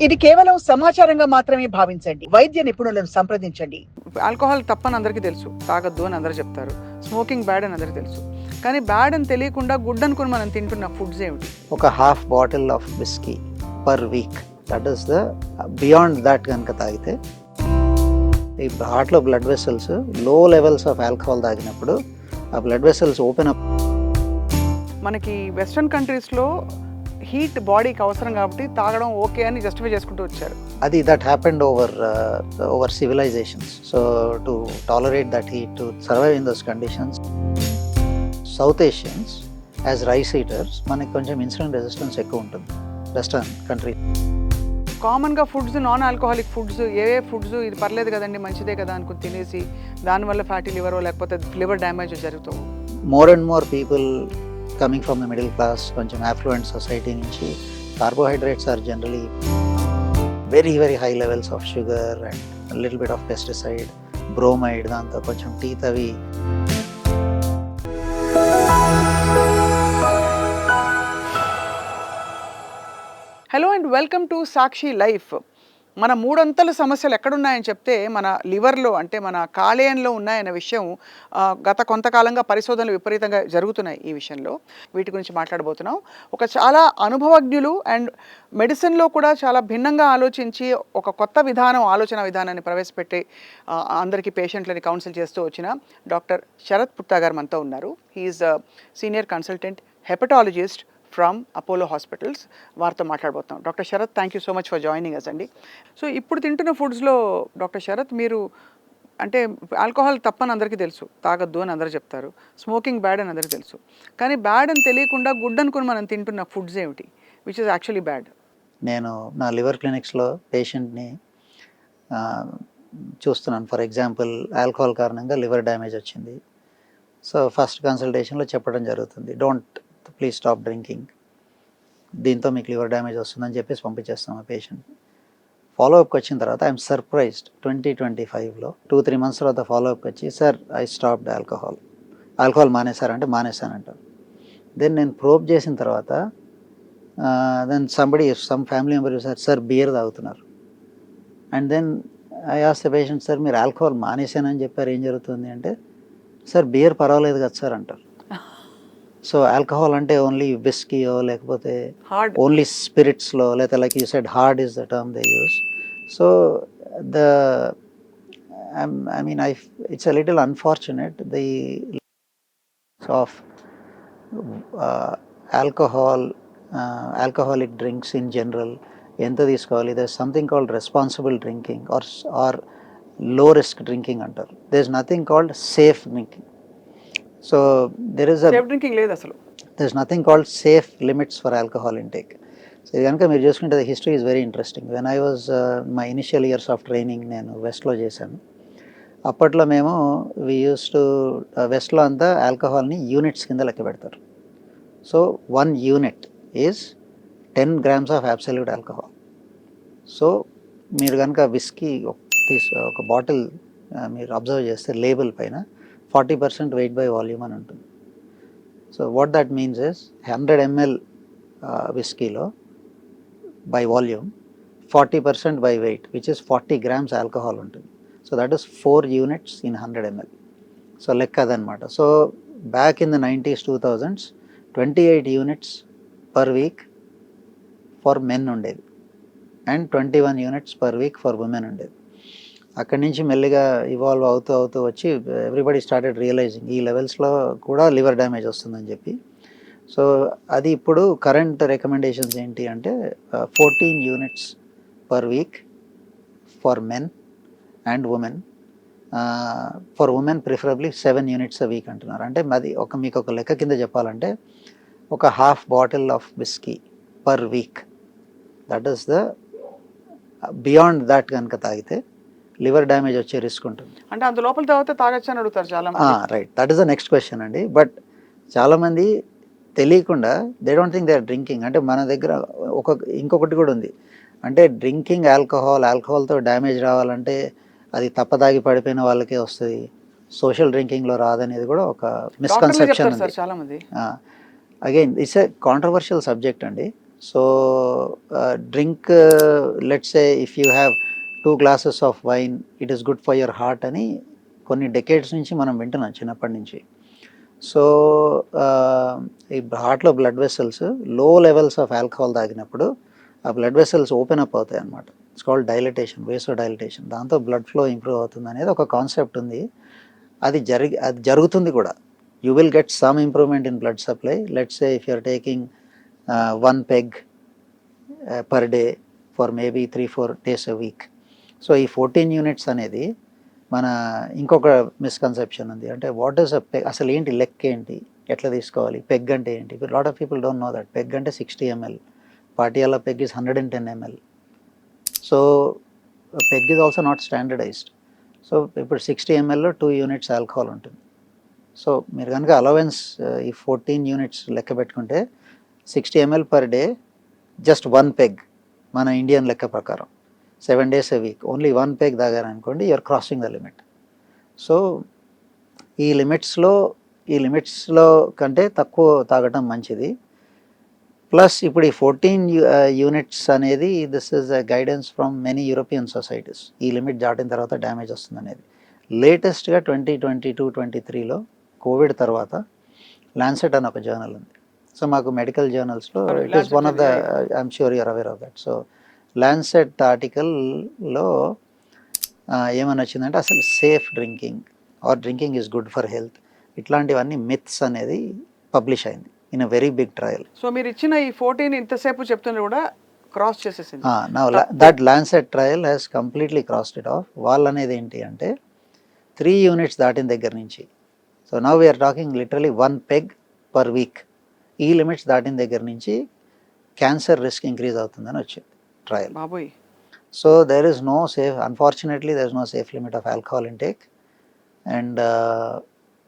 ఇది కేవలం సమాచారంగా మాత్రమే భావించండి. వైద్య నిపుణులను సంప్రదించండి. ఆల్కహాల్ తప్పని అందరికీ తెలుసు, తాగొద్దు అని అందరూ చెప్తారు. స్మోకింగ్ బ్యాడ్ అని అందరికీ తెలుసు. కానీ బ్యాడ్ అని తెలియకుండా గుడ్ అనుకుని మనం తింటున్న ఫుడ్స్ ఏమిటి? ఒక half bottle of whisky per week, that is the beyond that కనుక తాగితే ఈ హార్ట్లో బ్లడ్ వెసల్స్ లో లెవెల్స్ ఆఫ్ ఆల్కహాల్ తాగినప్పుడు ఆ బ్లడ్ వెసల్స్ ఓపెన్ అప్. మనకి వెస్ట్రన్ కంట్రీస్లో హీట్ బాడీకి అవసరం కాబట్టి తాగడం ఓకే అని జస్టిఫై చేసుకుంటూ వచ్చారు. అది that happened over civilisations. So to tolerate that heat, to survive in those conditions, South Asians as rice eaters మనకి కొంచెం ఇన్సులిన్ రెసిస్టెన్స్ ఎక్కువ ఉంటుంది వెస్టర్న్ కంట్రీ. కామన్గా ఫుడ్స్, నాన్ ఆల్కహాలిక్ ఫుడ్స్, ఏ ఫుడ్స్ ఇది పర్లేదు కదండి మంచిదే కదా అనుకుని తినేసి దానివల్ల ఫ్యాటీ లివర్ లేకపోతే లివర్ డ్యామేజ్ జరుగుతుంది. More and more people coming from the middle class, కొంచెం అఫ్లుయెంట్ సొసైటీ నుంచి carbohydrates are generally very very high levels of sugar and little bit of pesticide, bromide, దాంతో కొంచెం టీత్ అవి. Hello and welcome to Sakshi life. మన మూడొంతల సమస్యలు ఎక్కడున్నాయని చెప్తే మన లివర్లో, అంటే మన కాలేయంలో ఉన్నాయన్న విషయం గత కొంతకాలంగా పరిశోధనలు విపరీతంగా జరుగుతున్నాయి. ఈ విషయంలో వీటి గురించి మాట్లాడబోతున్నాం. ఒక చాలా అనుభవజ్ఞులు అండ్ మెడిసిన్లో కూడా చాలా భిన్నంగా ఆలోచించి ఒక కొత్త ఆలోచన విధానాన్ని ప్రవేశపెట్టి అందరికీ పేషెంట్లని కౌన్సిల్ చేస్తూ వచ్చిన డాక్టర్ శరత్ పుట్టా గారు మనతో ఉన్నారు. He is senior consultant hepatologist from Apollo Hospitals. వారితో మాట్లాడబోతున్నాం. Doctor Sharath, thank you so much for joining us అండి. సో ఇప్పుడు తింటున్న ఫుడ్స్లో డాక్టర్ శరత్, మీరు అంటే ఆల్కహాల్ తప్పని అందరికీ తెలుసు, తాగొద్దు అని అందరూ చెప్తారు. స్మోకింగ్ బ్యాడ్ అని అందరికీ తెలుసు. కానీ బ్యాడ్ అని తెలియకుండా గుడ్ అనుకుని మనం తింటున్న ఫుడ్స్ ఏమిటి, విచ్ ఇస్ యాక్చువల్లీ బ్యాడ్? నేను నా లివర్ క్లినిక్స్లో పేషెంట్ని చూస్తున్నాను. ఫర్ ఎగ్జాంపుల్, ఆల్కహాల్ కారణంగా లివర్ డ్యామేజ్ వచ్చింది. సో ఫస్ట్ కన్సల్టేషన్లో చెప్పడం జరుగుతుంది, డోంట్ ప్లీజ్ స్టాప్ డ్రింకింగ్, దీంతో మీకు లివర్ డ్యామేజ్ వస్తుందని చెప్పేసి పంపించేస్తాం ఆ పేషెంట్. ఫాలోఅప్కి వచ్చిన తర్వాత ఐఎమ్ సర్ప్రైజ్డ్, 2025లో 2-3 months తర్వాత ఫాలోఅప్కి వచ్చి, సార్ ఐ స్టాప్డ్ ఆల్కహాల్ మానేశారంటే మానేశానంటారు. దెన్ నేను ప్రోబ్ చేసిన తర్వాత then some family member sir beer తాగుతున్నారు. And then I asked the patient, sir మీరు ఆల్కహాల్ మానేశానని చెప్పారు, ఏం జరుగుతుంది అంటే, సార్ బియర్ పర్వాలేదు కదా సార్ అంటారు. సో ఆల్కహాల్ అంటే ఓన్లీ విస్కీయో లేకపోతే ఓన్లీ స్పిరిట్స్లో, లేకపోతే like you said hard is the term they use. So the I mean it's a little unfortunate the of alcoholic drinks in general. ఎంత తీసుకోవాలి, there is something called responsible drinking or low risk drinking అంటారు. There is nothing called safe drinking. So there is nothing called safe limits for alcohol intake. So కనుక మీరు చూసుకుంటే the history is very interesting. When I was my initial years of training, నేను వెస్ట్లో చేశాను. అప్పట్లో మేము we used to వెస్ట్లో అంతా ఆల్కహాల్ని యూనిట్స్ కింద లెక్క పెడతారు. So 1 unit is 10 grams of absolute alcohol. So మీరు కనుక విస్కీ ఒక బాటిల్ మీరు అబ్జర్వ్ చేస్తే లేబుల్ పైన 40% weight by volume అని ఉంటుంది. So what that means is 100 ml విస్కీలో by volume 40% by weight, which is 40 grams alcohol ఉంటుంది. So that is 4 units in 100 ml. So లెక్క అదనమాట. So back in the 90s 2000s 28 units per week for men ఉండేది and 21 units per week for women ఉండేది. అక్కడి నుంచి మెల్లిగా evolve అవుతూ వచ్చి ఎవ్రీబడి స్టార్టెడ్ రియలైజింగ్ ఈ లెవెల్స్లో కూడా లివర్ డ్యామేజ్ వస్తుందని చెప్పి. సో అది ఇప్పుడు కరెంట్ రికమెండేషన్స్ ఏంటి అంటే 14 units per week for men and women. For women preferably 7 units a week అంటున్నారు. అంటే అది మీకు ఒక లెక్క కింద చెప్పాలంటే ఒక half bottle of whisky per week, that is the beyond that కనుక తాగితే లివర్ డ్యామేజ్ వచ్చే రిస్క్ ఉంటుంది. అంటే అంత లోపల తాగితే తాగొచ్చు అని అడుగుతారు చాలా మంది. Right, that is the next question అండి. బట్ చాలామంది తెలియకుండా they don't think they are drinking. అంటే మన దగ్గర ఇంకొకటి కూడా ఉంది, అంటే డ్రింకింగ్ ఆల్కహాల్తో డ్యామేజ్ రావాలంటే అది తప్పదాగి పడిపోయిన వాళ్ళకే వస్తుంది, సోషల్ డ్రింకింగ్లో రాదనేది కూడా ఒక మిస్కన్సెప్షన్ ఉంది. చాలా మంది again it's a controversial subject అండి. So drink, let's say if you have 2 glasses of wine it is good for your heart అని కొన్ని డెకేడ్స్ నుంచి మనం వింటున్నాం చిన్నప్పటి నుంచి. సో ఈ హార్ట్లో బ్లడ్ వెసల్స్ లో లెవెల్స్ ఆఫ్ ఆల్కహాల్ తాగినప్పుడు ఆ బ్లడ్ వెసల్స్ ఓపెన్ అప్ అవుతాయి అన్నమాట. It's called dilatation, vaso dilatation. దాంతో బ్లడ్ ఫ్లో ఇంప్రూవ్ అవుతుంది అనేది ఒక కాన్సెప్ట్ ఉంది. అది జరుగుతుంది కూడా. You will get some improvement in blood supply. Let's say if you are taking 1 peg per day for maybe 3-4 days a week. So ఈ 14 units అనేది మన ఇంకొక మిస్కన్సెప్షన్ ఉంది. అంటే వాట్ ఈస్ అ పెగ్, అసలు ఏంటి లెక్క ఏంటి, ఎట్లా తీసుకోవాలి, పెగ్ అంటే ఏంటి? Lot of people don't know that. Peg అంటే 60 ml, Patiala peg is 110 ml. So peg is also not standardised. So ఇప్పుడు 60 mlలో 2 units ఆల్కహాల్ ఉంటుంది. సో మీరు కనుక అలవెన్స్ ఈ 14 units లెక్క పెట్టుకుంటే 60 ml per day, just 1 peg మన ఇండియన్ లెక్క ప్రకారం 7 days a week, only 1 peg తాగారనుకోండి, you're crossing the limit. So ఈ లిమిట్స్లో కంటే తక్కువ తాగటం మంచిది. ప్లస్ ఇప్పుడు ఈ 14 units అనేది this is a guidance from many European societies. ఈ లిమిట్ దాటిన తర్వాత డ్యామేజ్ వస్తుంది అనేది. లేటెస్ట్గా 2022-23లో కోవిడ్ తర్వాత లాన్సెట్ అని ఒక జర్నల్ ఉంది. సో మాకు మెడికల్ జర్నల్స్లో it is one of the, I'm sure you're aware of that. So Lancet ఆర్టికల్లో ఏమని వచ్చిందంటే అసలు safe drinking or drinking is good for health, ఇట్లాంటివన్నీ మిత్స్ అనేది పబ్లిష్ అయింది in a very big trial. So మీరు ఇచ్చిన ఈ 14 ఇంతసేపు చెప్తున్నా కూడా క్రాస్ చేసేసింది. Now that Lancet trial has completely crossed it off. వాళ్ళు అనేది ఏంటి అంటే 3 units దాటిన దగ్గర నుంచి, so now we are talking literally 1 peg per week, ఈ లిమిట్స్ దాటిన దగ్గర నుంచి క్యాన్సర్ రిస్క్ ఇంక్రీజ్ అవుతుందని వచ్చింది ట్రయల్. బాబోయ్. So there is no safe, unfortunately there is no safe limit of alcohol intake. And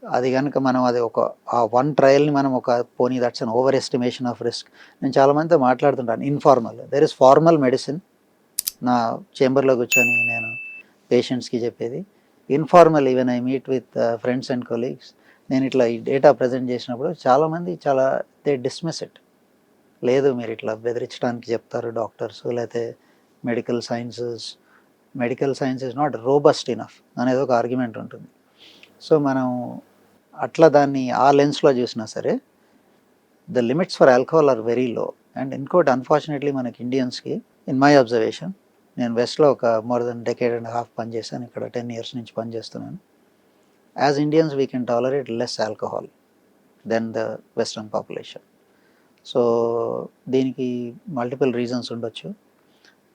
అది కనుక మనం అది ఒక ఆ 1 ట్రయల్ని మనం ఒక పోనీ that's an overestimation of risk. నేను చాలామందితో మాట్లాడుతుంటాను informal, there is formal medicine. నా చేంబర్లో కూర్చొని నేను పేషెంట్స్కి చెప్పేది. Informal, even I meet with friends and colleagues, నేను ఇట్లా ఈ డేటా ప్రజెంట్ చేసినప్పుడు చాలామంది దే డిస్మిస్ ఇట్. లేదు మీరు ఇట్లా బెదిరించడానికి చెప్తారు డాక్టర్స్, లేకపోతే medical science is not robust enough అనేది ఒక ఆర్గ్యుమెంట్ ఉంటుంది. సో మనం అట్లా దాన్ని ఆ లెన్స్లో చూసినా సరే the limits for alcohol are very low. And ఇంకోటి అన్ఫార్చునేట్లీ మనకి ఇండియన్స్కి, ఇన్ మై అబ్జర్వేషన్, నేను వెస్ట్లో ఒక more than decade and half పనిచేశాను, ఇక్కడ 10 years నుంచి పనిచేస్తున్నాను. As Indians we can tolerate less alcohol than the western population. So దీనికి మల్టిపుల్ రీజన్స్ ఉండొచ్చు.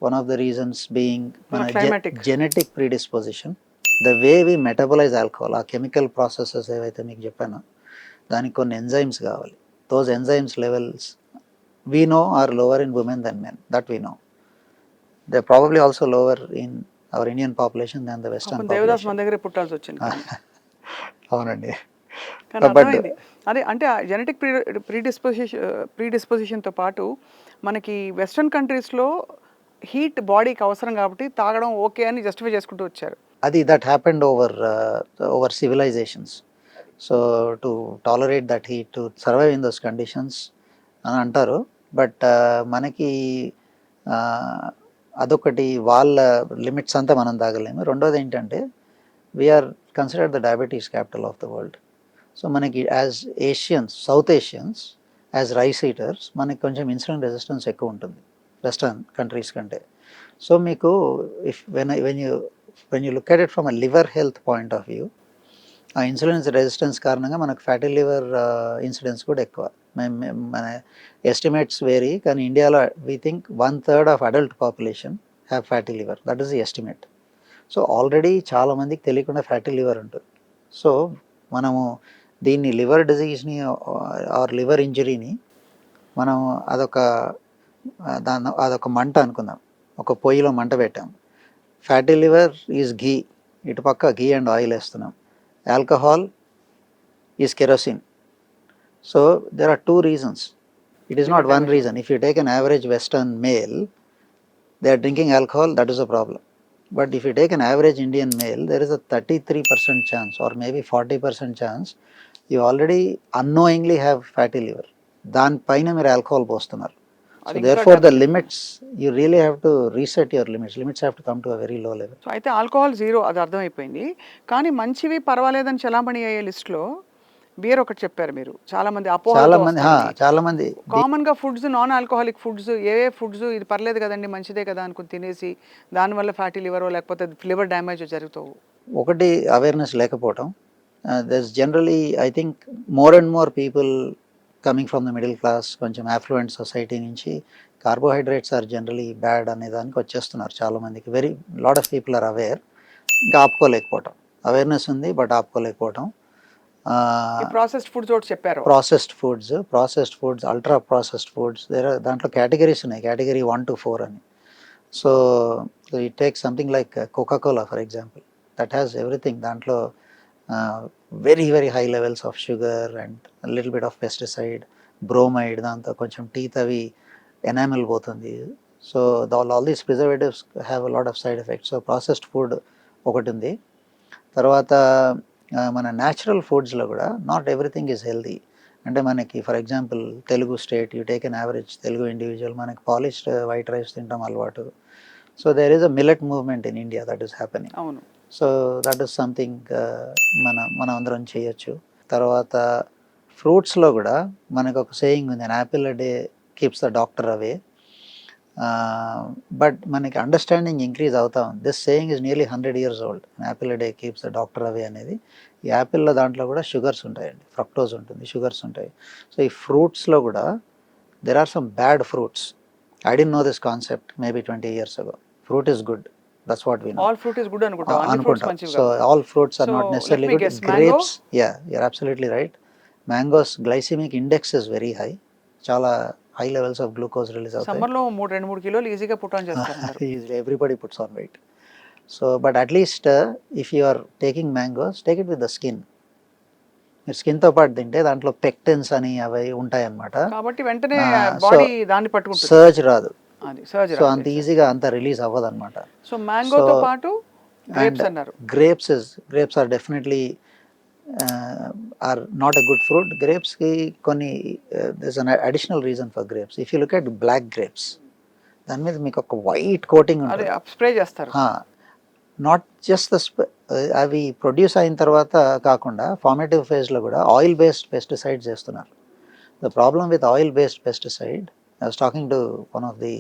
One of the reasons being మన genetic predisposition, the way we metabolise alcohol, ఆ chemical processes ఏవైతే మీకు చెప్పానో దానికి కొన్ని ఎంజైమ్స్ కావాలి. Those enzymes levels we know are lower in women than men, that we know. They probably also lower in our Indian population than the western దేవదాస్ మన దగ్గర పుట్టాల్సి వచ్చింది. అవునండి. అదే అంటే జెనెటిక్ ప్రీడిస్పోజిషన్తో పాటు మనకి వెస్ట్రన్ కంట్రీస్లో హీట్ బాడీకి అవసరం కాబట్టి తాగడం ఓకే అని జస్టిఫై చేసుకుంటూ వచ్చారు. అది that happened over civilisations. So to tolerate that heat, to survive in those conditions అని అంటారు. బట్ మనకి అదొకటి, వాళ్ళ లిమిట్స్ అంతా మనం తాగలేము. రెండోది ఏంటంటే we're considered the diabetes capital of the world. So మనకి as Asians, south Asians, as rice eaters మనకి కొంచెం ఇన్సులిన్ రెసిస్టెన్స్ ఎక్కువ ఉంటుంది వెస్టర్న్ కంట్రీస్ కంటే. సో మీకు if when you look at it from a liver health point of view, ఆ insulin resistance కారణంగా మనకు ఫ్యాటీ లివర్ ఇన్సిడెన్స్ కూడా ఎక్కువ. మన ఎస్టిమేట్స్ వేరీ, కానీ ఇండియాలో we think 1/3 of adult population have fatty liver, that is the estimate. So already చాలామందికి తెలియకుండా ఫ్యాటీ లివర్ ఉంటుంది. సో మనము దీన్ని లివర్ డిజీజ్ని ఆర్ లివర్ ఇంజరీని మనం అదొక మంట అనుకుందాం, ఒక పొయ్యిలో మంట పెట్టాం. ఫ్యాటీ లివర్ ఈజ్ ఘీ, ఇటుపక్క ఘీ అండ్ ఆయిల్ వేస్తున్నాం. Alcohol is kerosene. So there are 2 reasons. It is not one reason. If you take an average Western male, they are drinking alcohol, that is a problem. But if you take an average Indian male, there is a 33% chance or maybe 40% chance you already unknowingly have fatty liver. దానిపైన మీరు alcohol పోస్తున్నారు. అది ఇంకా therefore the damage. limits, you really have to reset your limits have to come to a very low level. So అయితే alcohol zero, అది అర్థమైపోయింది. కానీ మంచివి పర్వాలేదని చలామణి అయ్యే లిస్టులో బియర్ ఒకటి చెప్పారు మీరు. చాలా మంది చాలా మంది కామన్ గా ఫుడ్స్, నాన్ ఆల్కహాలిక్ ఫుడ్స్, ఏ ఫుడ్స్ ఇది పర్లేదు కదండి మంచిదే కదా అనుకుని తినేసి దానివల్ల ఫ్యాటీ లివర్ లేకపోతే లివర్ డ్యామేజ్ జరుగుతావు. ఒకటి అవేర్నెస్ లేకపోవటం. There's generally I think more and more people coming from the middle class, కొంచెం అఫ్లూయెంట్ సొసైటీ నుంచి కార్బోహైడ్రేట్స్ ఆర్ జనరలీ బ్యాడ్ అనే దానికి వచ్చేస్తున్నారు చాలామందికి. Very lot of people are aware, ఇంకా ఆపుకోలేకపోవటం. అవేర్నెస్ ఉంది బట్ ఆపుకోలేకపోవటం. ప్రాసెస్డ్ ఫుడ్స్ ఒకటి చెప్పారు. Processed foods, ultra processed foods, దాంట్లో కేటగిరీస్ ఉన్నాయి, కేటగిరీ 1 to 4 అని. So it take something like Coca Cola for example, that has everything. దాంట్లో very very high levels of sugar and little bit of pesticide, bromide, దాంతో కొంచెం teeth అవి enamel పోతుంది. So all these preservatives have a lot of side effects. So processed food ఒకటి ఉంది. తర్వాత మన natural ఫుడ్స్లో కూడా నాట్ ఎవ్రీథింగ్ ఈజ్ హెల్దీ. అంటే మనకి for example Telugu state, you take an average Telugu individual, మనకి పాలిష్డ్ వైట్ రైస్ తింటాం అలవాటు. So there is a millet movement in India that is happening. అవును. సో దట్ ఈస్ సంథింగ్ మనం అందరం చేయొచ్చు. తర్వాత ఫ్రూట్స్లో కూడా మనకు ఒక సేయింగ్ ఉంది, an apple a day keeps the doctor away. But మనకి అండర్స్టాండింగ్ ఇంక్రీజ్ అవుతా ఉంది. This saying is nearly 100 years old. An apple a day keeps the doctor away అనేది. ఈ యాపిల్లో దాంట్లో కూడా షుగర్స్ ఉంటాయండి, ఫ్రక్టోజ్ ఉంటుంది, షుగర్స్ ఉంటాయి. సో ఈ ఫ్రూట్స్లో కూడా there are some bad fruits. I don't know this concept maybe 20 years ago. Fruit is good. That's what we know. All fruit is good అనుకుంటా. అన్ని fruits మంచివి So కాదు. all fruits are So, not necessarily let me good. guess, mango? Grapes, yeah, you're absolutely right. Mango's glycemic index is very high. చాలా high levels of glucose release అవుతాయి. Summer లో 2-3 కిలోలు ఈజీగా put on చేస్తారు. Everybody puts on weight. So but at least if you are taking mangoes, take it with the skin. మీరు స్కిన్తో పాటు తింటే దాంట్లో పెక్టిన్స్ అని అవి ఉంటాయి అన్నమాట. కాబట్టి వెంటనే బాడీ దాన్ని పట్టుకుంటుంది, సర్జ్ రాదు. అది సర్జ్ సో అంత ఈజీగా అంత రిలీజ్ అవ్వదు అనమాట. సో మ్యాంగోతో పాటు గ్రేప్స్ అన్నారు. Grapes are definitely are not a good fruit. గ్రేప్స్కి కొన్ని this an additional reason for grapes. If you look at black grapes, దాని మీద మీకు ఒక వైట్ కోటింగ్ ఉంటుంది, స్ప్రే చేస్తారు. నాట్ జస్ట్ అవి ప్రొడ్యూస్ అయిన తర్వాత కాకుండా ఫార్మేటివ్ ఫేజ్లో కూడా ఆయిల్ బేస్డ్ పెస్టిసైడ్స్ చేస్తున్నారు. The problem with oil based pesticide, I was talking to one of the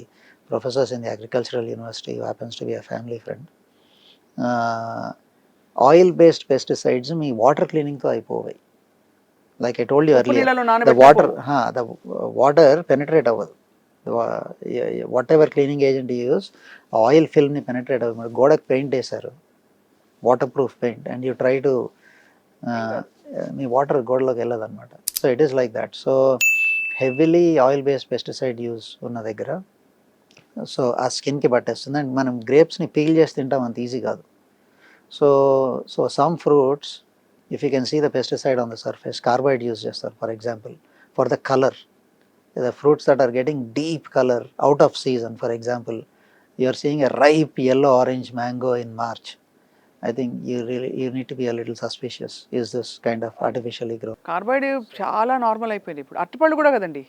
professors in the agricultural university who happens to be a family friend. Oil based pesticides మీ water క్లీనింగ్తో అయిపోవాయి. Like I told you earlier, the water penetrate అవ్వదు. Whatever cleaning agent use, oil ఫిల్మ్ని penetrate అవ్వదు. గోడకు paint వేశారు, waterproof paint, and you try to మీ water గోడలోకి వెళ్ళదు అనమాట. So it is like that. So heavily oil based pesticide use ఉన్న దగ్గర సో ఆ స్కిన్కి పట్టేస్తుంది. అండ్ మనం గ్రేప్స్ని పీల్ చేసి తింటాం, అంత ఈజీ కాదు. So some fruits, if you can see the pesticide on the surface, carbide use చేస్తారు for example for the colour. The fruits that are getting deep colour out of season, for example you are seeing a ripe yellow orange mango in March, I think you need to be a little suspicious. Is this kind of artificially grown? Carbide చాలా normal అయిపోయింది ఇప్పుడు. అట్టిపళ్ళు కూడా కదండి,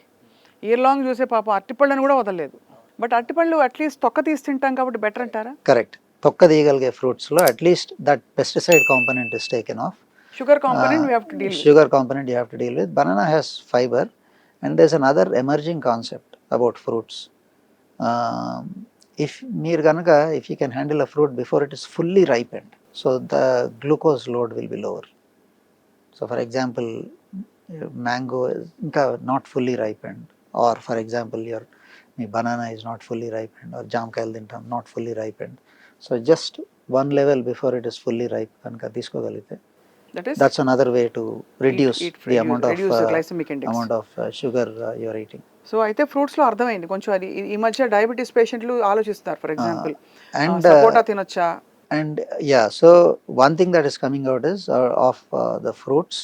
year long చూసే పాప అట్టిపళ్ళని కూడా వదలలేదు. But అట్టిపళ్ళు at least తొక్క తీసి తింటాం కాబట్టి బెటర్ అంటారా? కరెక్ట్. తొక్క తీయగలిగే ఫ్రూట్స్లో at least that pesticide component is taken off. Sugar component we have to deal with. Sugar component you have to deal with. Banana has fiber, and there's another emerging concept about fruits. If you can handle a fruit before it is fully ripened, so the glucose load will be lower. So for example, mango is not fully ripened, or for example your banana is not fully ripened, or జామకాయలు తింటాం not fully ripened. So just one level before it is fully ripe కనుక తీసుకోగలిగితే, that's another way to reduce the amount of sugar you are eating. So అయితే fruits లో అర్థమైంది కొంచెం. అది ఈ మధ్య డయాబెటీస్ పేషెంట్లు ఆలోచిస్తారు, ఫర్ ఎగ్జాంపుల్ సపోటా తినొచ్చా. And yeah, so one thing that is coming out is of the fruits,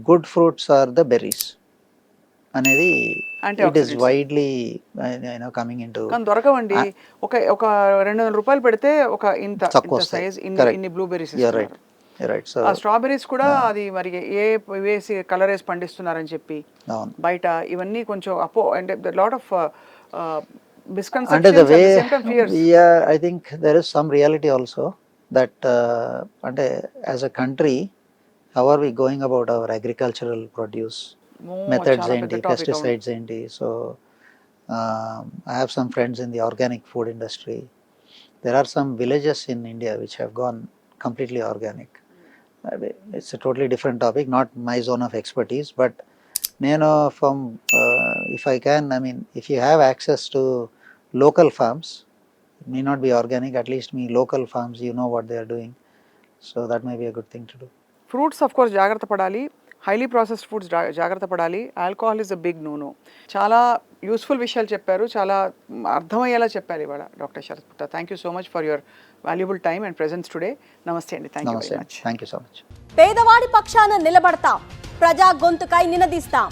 good fruits are the berries అనేది it is widely coming into. కానీ దొరకవండి. ఒక 200 రూపాయలు పెడితే ఒక ఇంత సైజ్ ఇన్ని బ్లూబెర్రీస్. రైట్. సో ఆ స్ట్రాబెర్రీస్ కూడా అది మరి ఏ వేసి కలర్ వేసి పండిస్తున్నారని చెప్పి అవును. బయట ఇవన్నీ కొంచెం అంటే లాట్ ఆఫ్ అంటే misconceptions the at the way, same time fears. yeah, I think there is some reality also that అంటే as a country, how are we going about our agricultural produce, methods చాలా ఏంటి, పెద్ద topic. pesticides ఏంటి. So I have some friends in the organic food industry. There are some villages in India which have gone completely organic. I mean, it's a totally different topic, not my zone of expertise, but నేను from if I can, I mean, if you have access to local farms, it may not be organic, at least me local farms, you know what they are doing, so that may be a good thing to do. Fruits of course జాగ్రత్త పడాలి, highly processed foods జాగ్రత్త పడాలి, alcohol is a big no. చాలా useful విషయాలు చెప్పారు, చాలా అర్థమయ్యేలా చెప్పారు ఇవాళ doctor Sharath Gupta. Thank you so much for your valuable time and presence today. నమస్తే అండి. Thank you very much. Thank you so much. పేదవాడి పక్షాన నిలబడతాం, ప్రజా గొంతుకై నినదిస్తాం.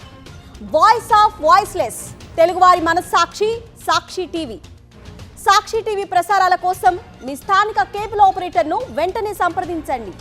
వాయిస్ ఆఫ్ వాయిస్లెస్, తెలుగువారి మనస్సాక్షి, సాక్షి టీవీ. సాక్షి టీవీ ప్రసారాల కోసం మీ స్థానిక కేబుల్ ఆపరేటర్ను వెంటనే సంప్రదించండి.